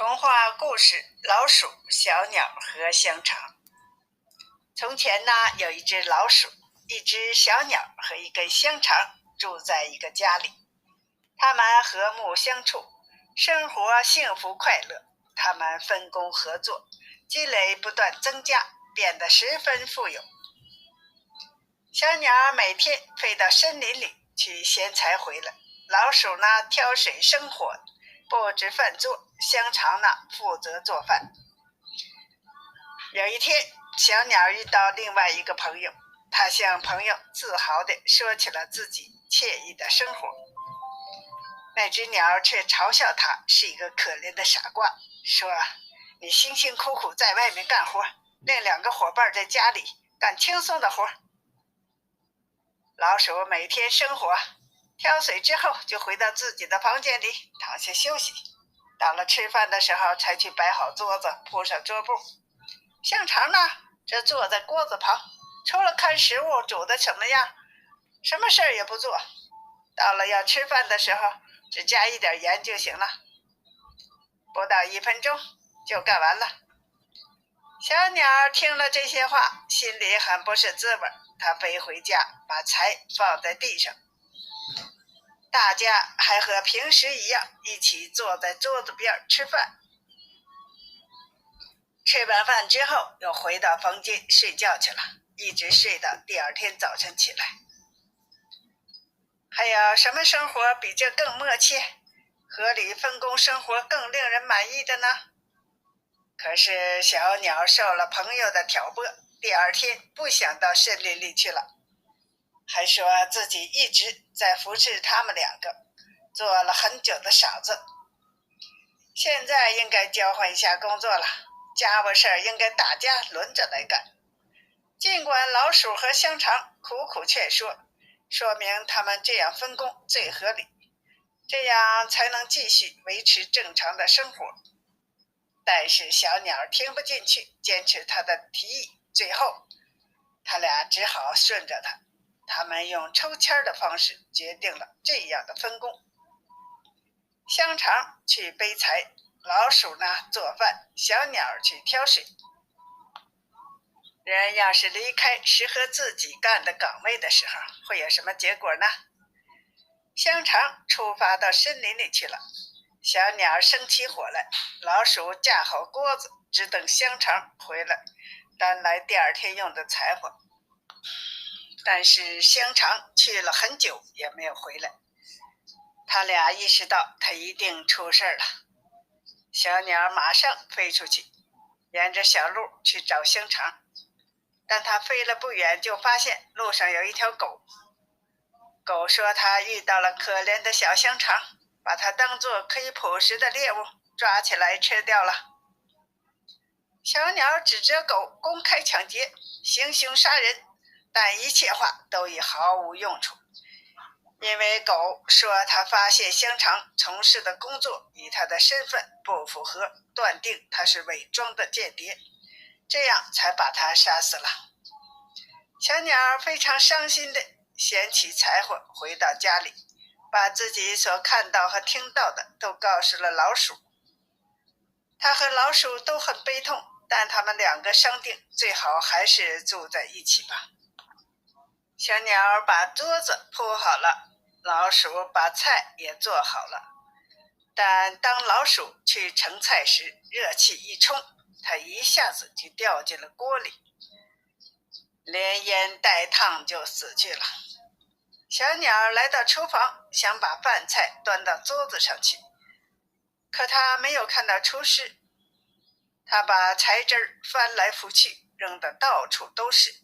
童话故事《老鼠、小鸟和香肠》。从前呢，有一只老鼠、一只小鸟和一根香肠住在一个家里。他们和睦相处，生活幸福快乐。他们分工合作，积累不断增加，变得十分富有。小鸟每天飞到森林里去衔柴回来，老鼠呢挑水生火，布置饭桌，香肠呢负责做饭。有一天，小鸟遇到另外一个朋友，他向朋友自豪地说起了自己惬意的生活。那只鸟却嘲笑他是一个可怜的傻瓜，说：“你辛辛苦苦在外面干活，另两个伙伴在家里干轻松的活。”老鼠每天生火，挑水之后就回到自己的房间里躺下休息，到了吃饭的时候才去摆好桌子，铺上桌布。香肠呢，则坐在锅子旁，除了看食物煮的什么样，什么事儿也不做。到了要吃饭的时候，只加一点盐就行了，不到1分钟就干完了。小鸟听了这些话，心里很不是滋味，它飞回家，把柴放在地上。大家还和平时一样，一起坐在桌子边吃饭。吃完饭之后，又回到房间睡觉去了，一直睡到第二天早晨起来。还有什么生活比这更默契、合理分工生活更令人满意的呢？可是小鸟受了朋友的挑拨，第二天不想到森林里去了，还说自己一直在服侍他们两个，做了很久的傻子。现在应该交换一下工作了，家务事儿应该大家轮着来干。尽管老鼠和香肠苦苦劝说，说明他们这样分工最合理，这样才能继续维持正常的生活。但是小鸟听不进去，坚持他的提议，最后他俩只好顺着他。他们用抽签的方式决定了这样的分工：香肠去背柴，老鼠呢做饭，小鸟去挑水。人要是离开适合自己干的岗位的时候，会有什么结果呢？香肠出发到森林里去了，小鸟生起火来，老鼠架好锅子，只等香肠回来，搬来第二天用的柴火。但是香肠去了很久也没有回来，他俩意识到他一定出事了。小鸟马上飞出去，沿着小路去找香肠。但他飞了不远，就发现路上有一条狗。狗说他遇到了可怜的小香肠，把它当作可以捕食的猎物，抓起来吃掉了。小鸟指责狗公开抢劫，行凶杀人，但一切话都已毫无用处，因为狗说他发现香肠从事的工作与他的身份不符合，断定他是伪装的间谍，这样才把他杀死了。小鸟非常伤心地捡起柴火回到家里，把自己所看到和听到的都告诉了老鼠。他和老鼠都很悲痛，但他们两个商定最好还是住在一起吧。小鸟把桌子铺好了，老鼠把菜也做好了。但当老鼠去盛菜时，热气一冲，它一下子就掉进了锅里，连烟带烫就死去了。小鸟来到厨房，想把饭菜端到桌子上去，可它没有看到厨师。它把柴枝翻来覆去，扔得到处都是，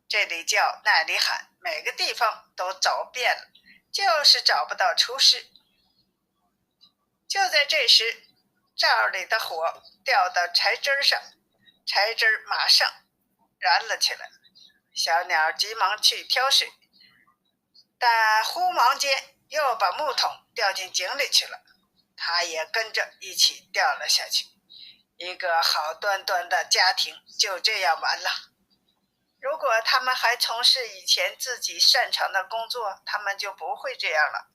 这里叫那里喊，每个地方都找遍了，就是找不到厨师。就在这时，灶里的火掉到柴枝上，柴枝马上燃了起来。小鸟急忙去挑水，但忽忙间又把木桶掉进井里去了，它也跟着一起掉了下去。一个好端端的家庭就这样完了。如果他们还从事以前自己擅长的工作，他们就不会这样了。